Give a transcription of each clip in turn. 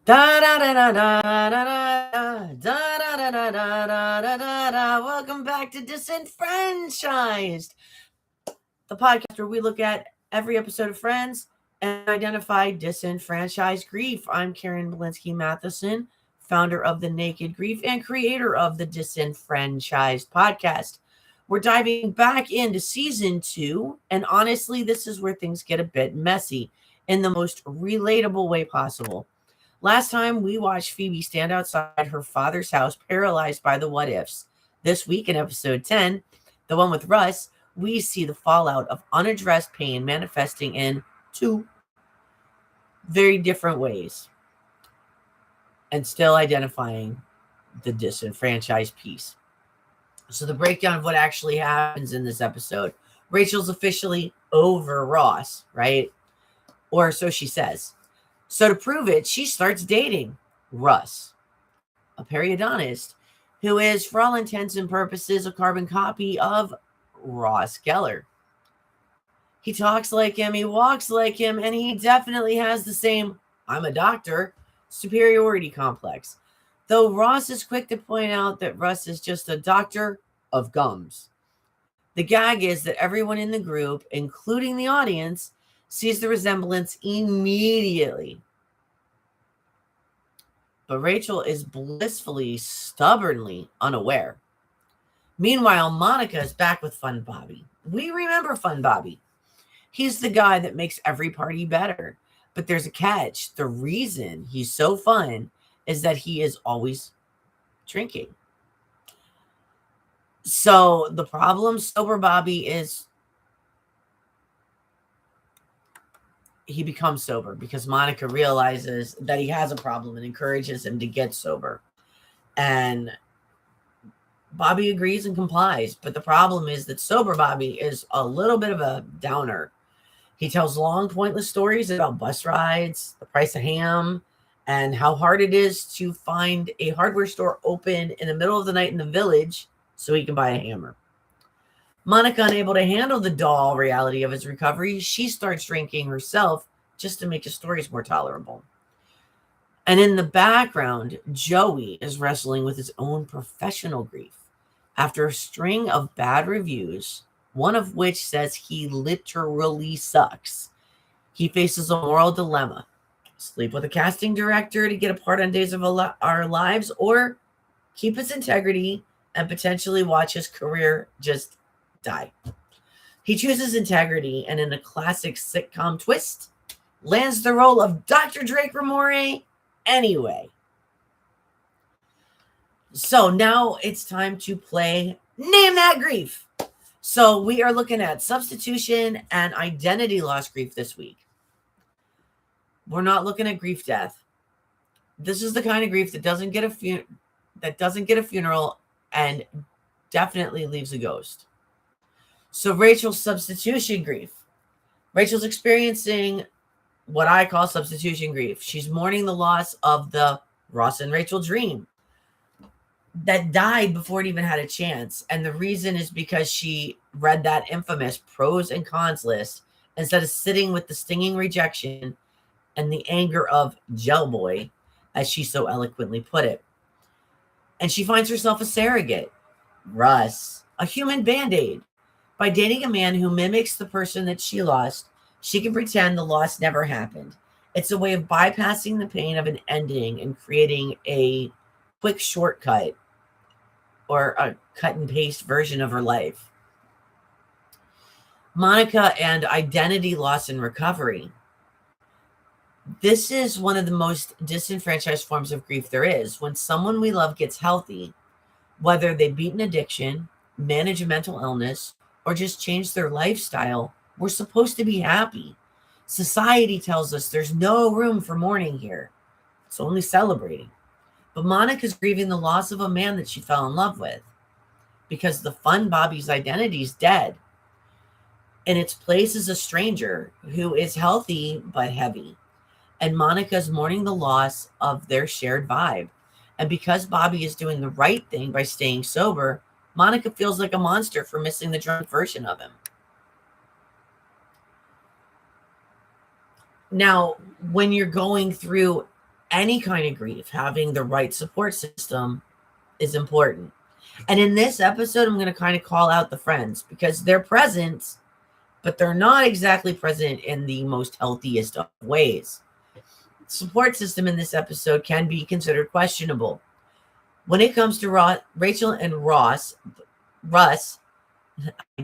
Da da da da da da da da da da da da da da da. Welcome back to Disenfranchised, the podcast where we look at every episode of Friends and identify disenfranchised grief. I'm Karen Bulinski Mathison, founder of The Naked Grief and creator of the Disenfranchised podcast. We're diving back into season 2, and honestly, this is where things get a bit messy in the most relatable way possible. Last time we watched Phoebe stand outside her father's house, paralyzed by the what ifs. This week in episode 10, the one with Russ, we see the fallout of unaddressed pain manifesting in two very different ways and still identifying the disenfranchised piece. So the breakdown of what actually happens in this episode. Rachel's officially over Ross, right? Or so she says. So to prove it, she starts dating Russ, a periodontist who is, for all intents and purposes, a carbon copy of Ross Geller. He talks like him, he walks like him, and he definitely has the same "I'm a doctor" superiority complex. Though Ross is quick to point out that Russ is just a doctor of gums. The gag is that everyone in the group, including the audience, sees the resemblance immediately. But Rachel is blissfully, stubbornly unaware. Meanwhile, Monica is back with Fun Bobby. We remember Fun Bobby. He's the guy that makes every party better. But there's a catch. The reason he's so fun is that he is always drinking. So the problem, sober Bobby, is he becomes sober because Monica realizes that he has a problem and encourages him to get sober. And Bobby agrees and complies. But the problem is that sober Bobby is a little bit of a downer. He tells long, pointless stories about bus rides, the price of ham, and how hard it is to find a hardware store open in the middle of the night in the village so he can buy a hammer. Monica, unable to handle the dull reality of his recovery, she starts drinking herself just to make his stories more tolerable. And in the background, Joey is wrestling with his own professional grief. After a string of bad reviews, one of which says he literally sucks, he faces a moral dilemma. Sleep with a casting director to get a part on Days of Our Lives, or keep his integrity and potentially watch his career just die. He chooses integrity, and in a classic sitcom twist, lands the role of Dr. Drake Ramore anyway. So now it's time to play Name That Grief. So we are looking at substitution and identity loss grief this week. We're not looking at grief death. This is the kind of grief that doesn't get a funeral and definitely leaves a ghost. So Rachel's substitution grief. Rachel's experiencing what I call substitution grief. She's mourning the loss of the Ross and Rachel dream that died before it even had a chance. And the reason is because she read that infamous pros and cons list instead of sitting with the stinging rejection and the anger of Gel Boy, as she so eloquently put it. And she finds herself a surrogate, Russ, a human band-aid. By dating a man who mimics the person that she lost, she can pretend the loss never happened. It's a way of bypassing the pain of an ending and creating a quick shortcut or a cut and paste version of her life. Monica and identity loss and recovery. This is one of the most disenfranchised forms of grief there is. When someone we love gets healthy, whether they beat an addiction, manage a mental illness, or just change their lifestyle, we're supposed to be happy. Society tells us there's no room for mourning here. It's only celebrating. But Monica's grieving the loss of a man that she fell in love with because the fun Bobby's identity is dead. In its place is a stranger who is healthy but heavy. And Monica's mourning the loss of their shared vibe. And because Bobby is doing the right thing by staying sober, Monica feels like a monster for missing the drunk version of him. Now, when you're going through any kind of grief, having the right support system is important. And in this episode, I'm going to kind of call out the friends because they're present, but they're not exactly present in the most healthiest of ways. Support system in this episode can be considered questionable. When it comes to Rachel and Russ, I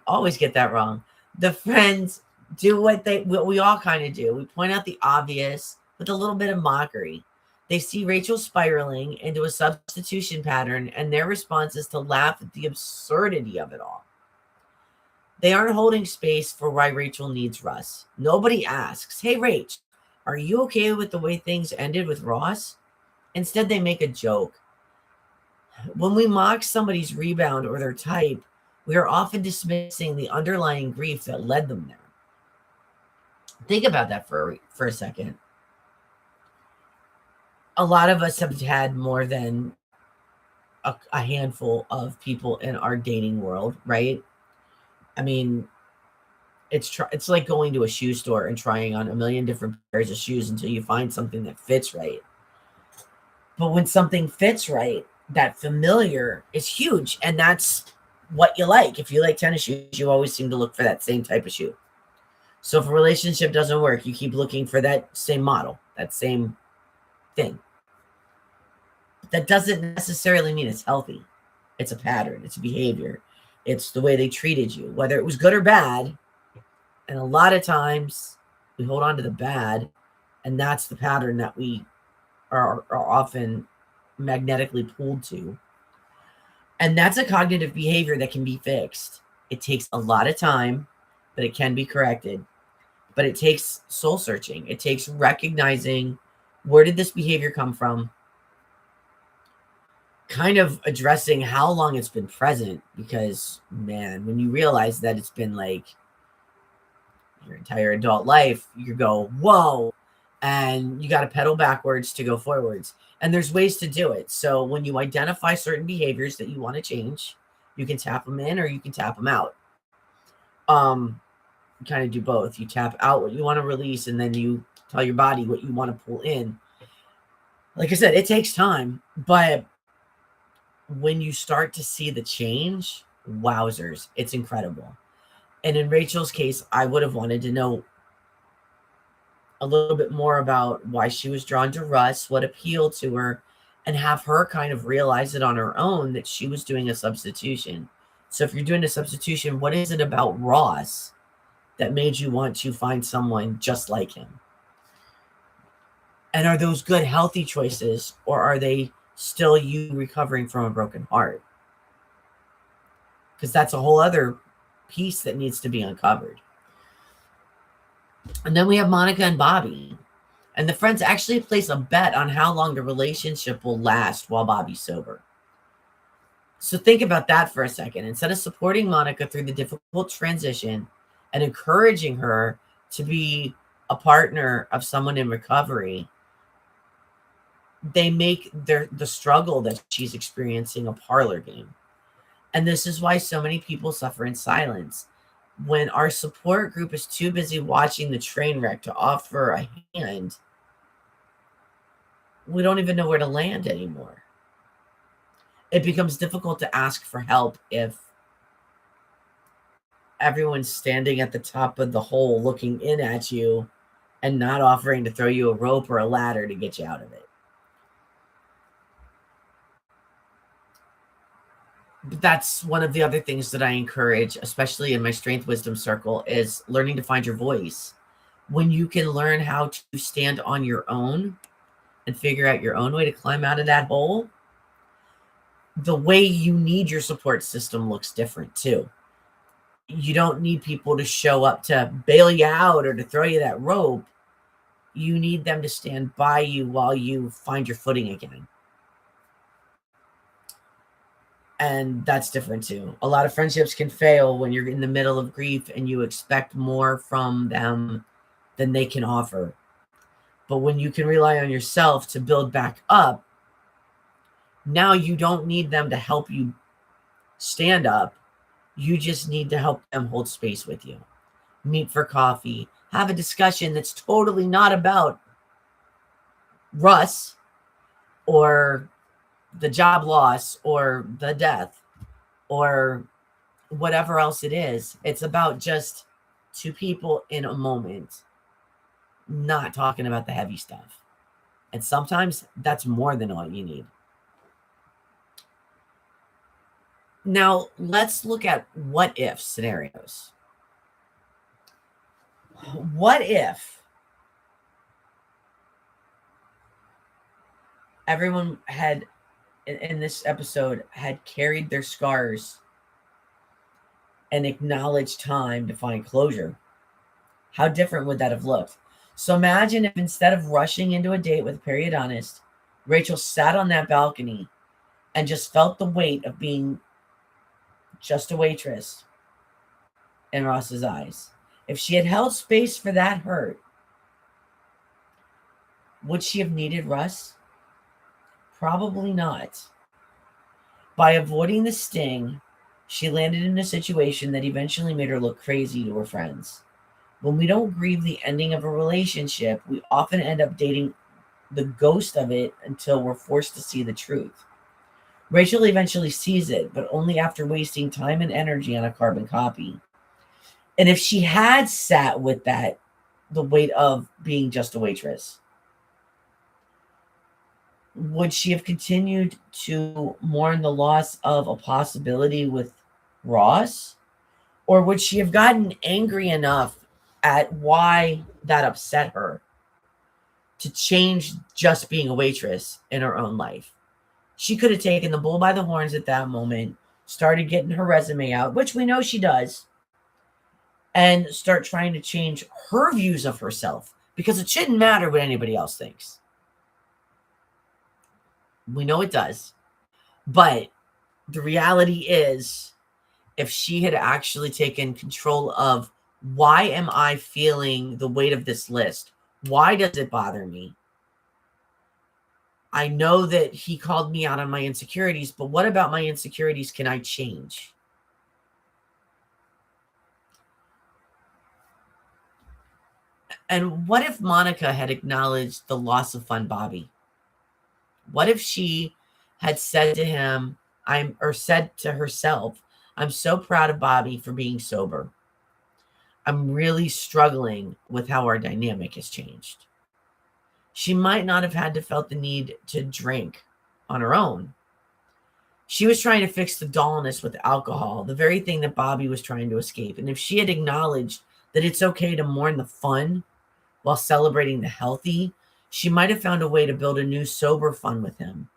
always get that wrong. The friends do what we all kind of do. We point out the obvious with a little bit of mockery. They see Rachel spiraling into a substitution pattern, and their response is to laugh at the absurdity of it all. They aren't holding space for why Rachel needs Russ. Nobody asks, "Hey, Rach, are you okay with the way things ended with Ross?" Instead, they make a joke. When we mock somebody's rebound or their type, we are often dismissing the underlying grief that led them there. Think about that for a second. A lot of us have had more than a handful of people in our dating world, right? I mean, it's like going to a shoe store and trying on a million different pairs of shoes until you find something that fits right. But when something fits right, that familiar is huge, and that's what you like. If you like tennis shoes, you always seem to look for that same type of shoe. So if a relationship doesn't work, you keep looking for that same model, that same thing. That doesn't necessarily mean it's healthy. It's a pattern. It's a behavior. It's the way they treated you, whether it was good or bad. And a lot of times we hold on to the bad, and that's the pattern that we are often magnetically pulled to. And that's a cognitive behavior that can be fixed. It takes a lot of time, but it can be corrected. But it takes soul searching. It takes recognizing, where did this behavior come from? Kind of addressing how long it's been present, because, man, when you realize that it's been like your entire adult life, you go, whoa, and you got to pedal backwards to go forwards. And there's ways to do it. So when you identify certain behaviors that you want to change, you can tap them in or you can tap them out. You kind of do both. You tap out what you want to release, and then you tell your body what you want to pull in. Like I said, it takes time, but when you start to see the change, wowzers, it's incredible. And in Rachel's case, I would have wanted to know a little bit more about why she was drawn to Russ, what appealed to her, and have her kind of realize it on her own that she was doing a substitution. So if you're doing a substitution, what is it about Ross that made you want to find someone just like him? And are those good, healthy choices, or are they still you recovering from a broken heart? Because that's a whole other piece that needs to be uncovered. And then we have Monica and Bobby. And the friends actually place a bet on how long the relationship will last while Bobby's sober. So think about that for a second. Instead of supporting Monica through the difficult transition and encouraging her to be a partner of someone in recovery, they make the struggle that she's experiencing a parlor game. And this is why so many people suffer in silence. When our support group is too busy watching the train wreck to offer a hand, we don't even know where to land anymore. It becomes difficult to ask for help if everyone's standing at the top of the hole looking in at you and not offering to throw you a rope or a ladder to get you out of it. But that's one of the other things that I encourage, especially in my Strength Wisdom Circle, is learning to find your voice. When you can learn how to stand on your own and figure out your own way to climb out of that hole, the way you need your support system looks different too. You don't need people to show up to bail you out or to throw you that rope. You need them to stand by you while you find your footing again. And that's different too. A lot of friendships can fail when you're in the middle of grief and you expect more from them than they can offer. But when you can rely on yourself to build back up, now you don't need them to help you stand up. You just need to help them hold space with you. Meet for coffee. Have a discussion that's totally not about Russ or the job loss or the death or whatever else it is. It's about just two people in a moment, not talking about the heavy stuff. And sometimes that's more than all you need. Now, let's look at what if scenarios. What if everyone had, in this episode, had carried their scars and acknowledged time to find closure? How different would that have looked? So imagine if instead of rushing into a date with a periodontist, Rachel sat on that balcony and just felt the weight of being just a waitress in Ross's eyes. If she had held space for that hurt, would she have needed Russ? Probably not. By avoiding the sting, she landed in a situation that eventually made her look crazy to her friends. When we don't grieve the ending of a relationship, we often end up dating the ghost of it until we're forced to see the truth. Rachel eventually sees it, but only after wasting time and energy on a carbon copy. And if she had sat with that, the weight of being just a waitress, would she have continued to mourn the loss of a possibility with Ross? Or would she have gotten angry enough at why that upset her to change just being a waitress in her own life? She could have taken the bull by the horns at that moment, started getting her resume out, which we know she does, and start trying to change her views of herself, because it shouldn't matter what anybody else thinks. We know it does. But the reality is, if she had actually taken control of, why am I feeling the weight of this list? Why does it bother me? I know that he called me out on my insecurities, but what about my insecurities can I change? And what if Monica had acknowledged the loss of Fun Bobby? What if she had said to him, said to herself, I'm so proud of Bobby for being sober. I'm really struggling with how our dynamic has changed. She might not have had to felt the need to drink on her own. She was trying to fix the dullness with alcohol, the very thing that Bobby was trying to escape. And if she had acknowledged that it's okay to mourn the fun while celebrating the healthy, she might have found a way to build a new sober fun with him.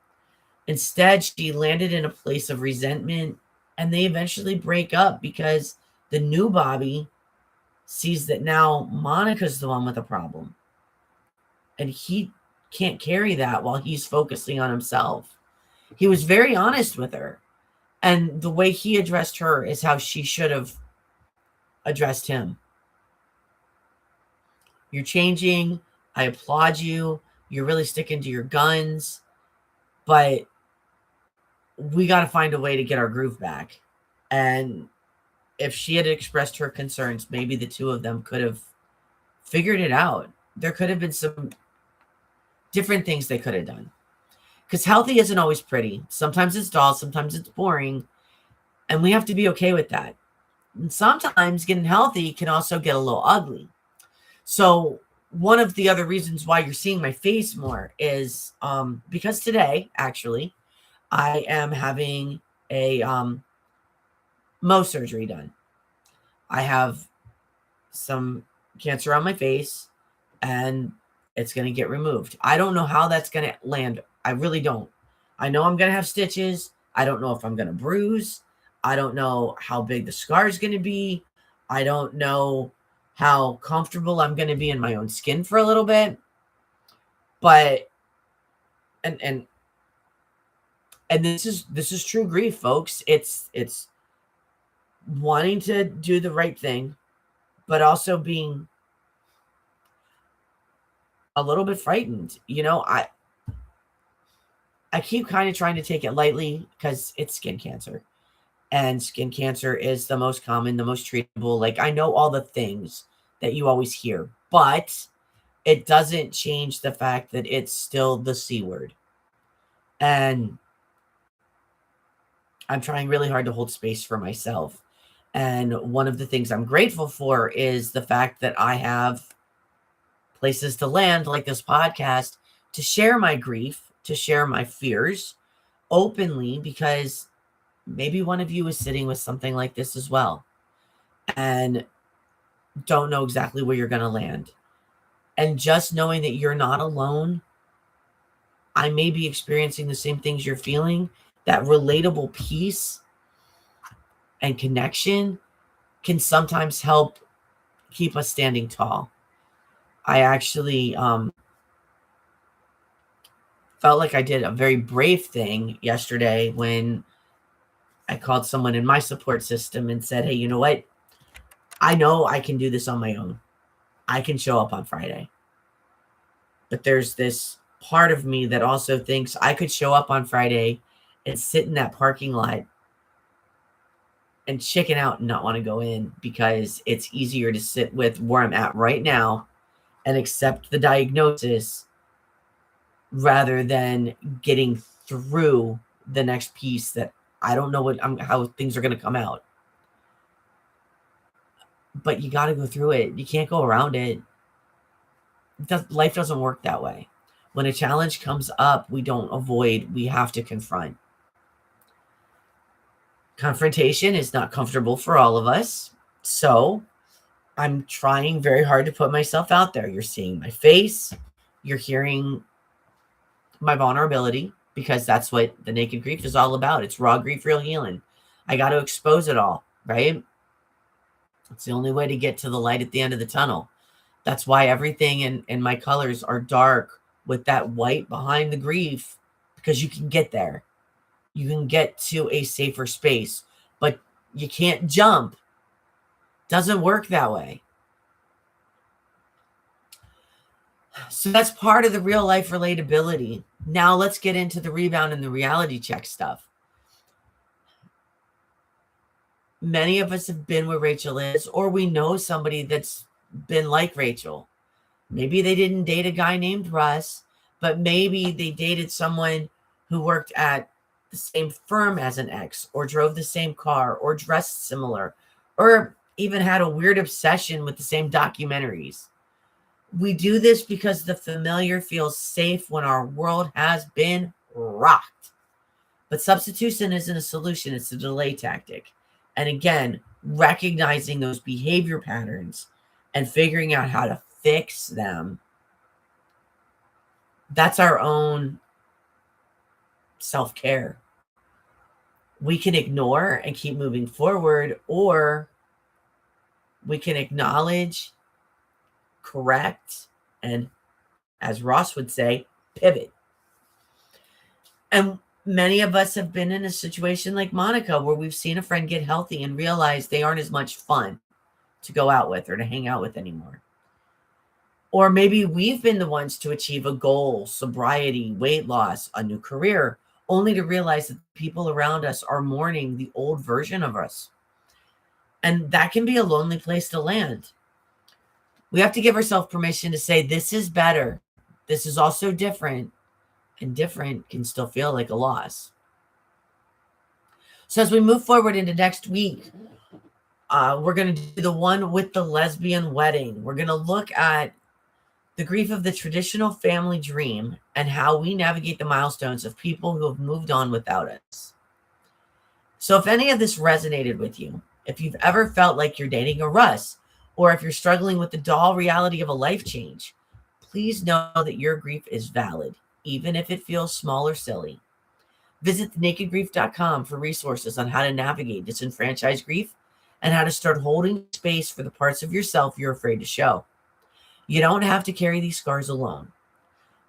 Instead, she landed in a place of resentment, and they eventually break up because the new Bobby sees that now Monica's the one with a problem. And he can't carry that while he's focusing on himself. He was very honest with her. And the way he addressed her is how she should have addressed him. You're changing. I applaud you. You're really sticking to your guns. But we got to find a way to get our groove back. And if she had expressed her concerns, maybe the two of them could have figured it out. There could have been some different things they could have done. Because healthy isn't always pretty. Sometimes it's dull. Sometimes it's boring. And we have to be okay with that. And sometimes getting healthy can also get a little ugly. So one of the other reasons why you're seeing my face more is because today, actually, I am having a Mohs surgery done. I have some cancer on my face, and it's going to get removed. I don't know how that's going to land. I really don't. I know I'm going to have stitches. I don't know if I'm going to bruise. I don't know how big the scar is going to be. I don't know how comfortable I'm going to be in my own skin for a little bit. But and this is true grief, folks. It's wanting to do the right thing, but also being a little bit frightened. You know, I keep kind of trying to take it lightly because it's skin cancer. And skin cancer is the most common, the most treatable. Like, I know all the things that you always hear, but it doesn't change the fact that it's still the C word. And I'm trying really hard to hold space for myself. And one of the things I'm grateful for is the fact that I have places to land, like this podcast, to share my grief, to share my fears openly, because maybe one of you is sitting with something like this as well and don't know exactly where you're going to land. And just knowing that you're not alone, I may be experiencing the same things you're feeling, that relatable piece and connection can sometimes help keep us standing tall. I actually felt like I did a very brave thing yesterday when I called someone in my support system and said, hey, you know what? I know I can do this on my own. I can show up on Friday. But there's this part of me that also thinks I could show up on Friday and sit in that parking lot and chicken out and not want to go in, because it's easier to sit with where I'm at right now and accept the diagnosis rather than getting through the next piece that I don't know how things are going to come out. But you got to go through it. You can't go around it. Life doesn't work that way. When a challenge comes up, we don't avoid, we have to confront. Confrontation is not comfortable for all of us. So I'm trying very hard to put myself out there. You're seeing my face. You're hearing my vulnerability, because that's what the Naked Grief is all about. It's raw grief, real healing. I got to expose it all, right? It's the only way to get to the light at the end of the tunnel. That's why everything in my colors are dark with that white behind the grief, because you can get there. You can get to a safer space, but you can't jump. Doesn't work that way. So that's part of the real life relatability. Now let's get into the rebound and the reality check stuff. Many of us have been where Rachel is, or we know somebody that's been like Rachel. Maybe they didn't date a guy named Russ, but maybe they dated someone who worked at the same firm as an ex, or drove the same car, or dressed similar, or even had a weird obsession with the same documentaries. We do this because the familiar feels safe when our world has been rocked. But substitution isn't a solution, it's a delay tactic. And again, recognizing those behavior patterns and figuring out how to fix them, that's our own self-care. We can ignore and keep moving forward, or we can acknowledge, correct, and, as Ross would say, pivot. And many of us have been in a situation like Monica, where we've seen a friend get healthy and realize they aren't as much fun to go out with or to hang out with anymore. Or maybe we've been the ones to achieve a goal, sobriety, weight loss, a new career, only to realize that the people around us are mourning the old version of us. And that can be a lonely place to land. We have to give ourselves permission to say, this is better. This is also different. And different can still feel like a loss. So as we move forward into next week, we're going to do the one with the lesbian wedding. We're going to look at the grief of the traditional family dream and how we navigate the milestones of people who have moved on without us. So if any of this resonated with you, if you've ever felt like you're dating a Russ, or if you're struggling with the dull reality of a life change, please know that your grief is valid, even if it feels small or silly. Visit thenakedgrief.com for resources on how to navigate disenfranchised grief and how to start holding space for the parts of yourself you're afraid to show. You don't have to carry these scars alone.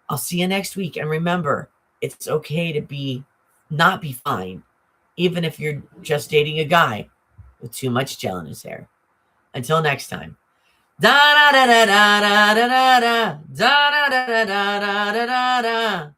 I'll see you next week. And remember, it's okay to not be fine, even if you're just dating a guy with too much gel in his hair. Until next time. Da da da da da da da da da da da da da da da da.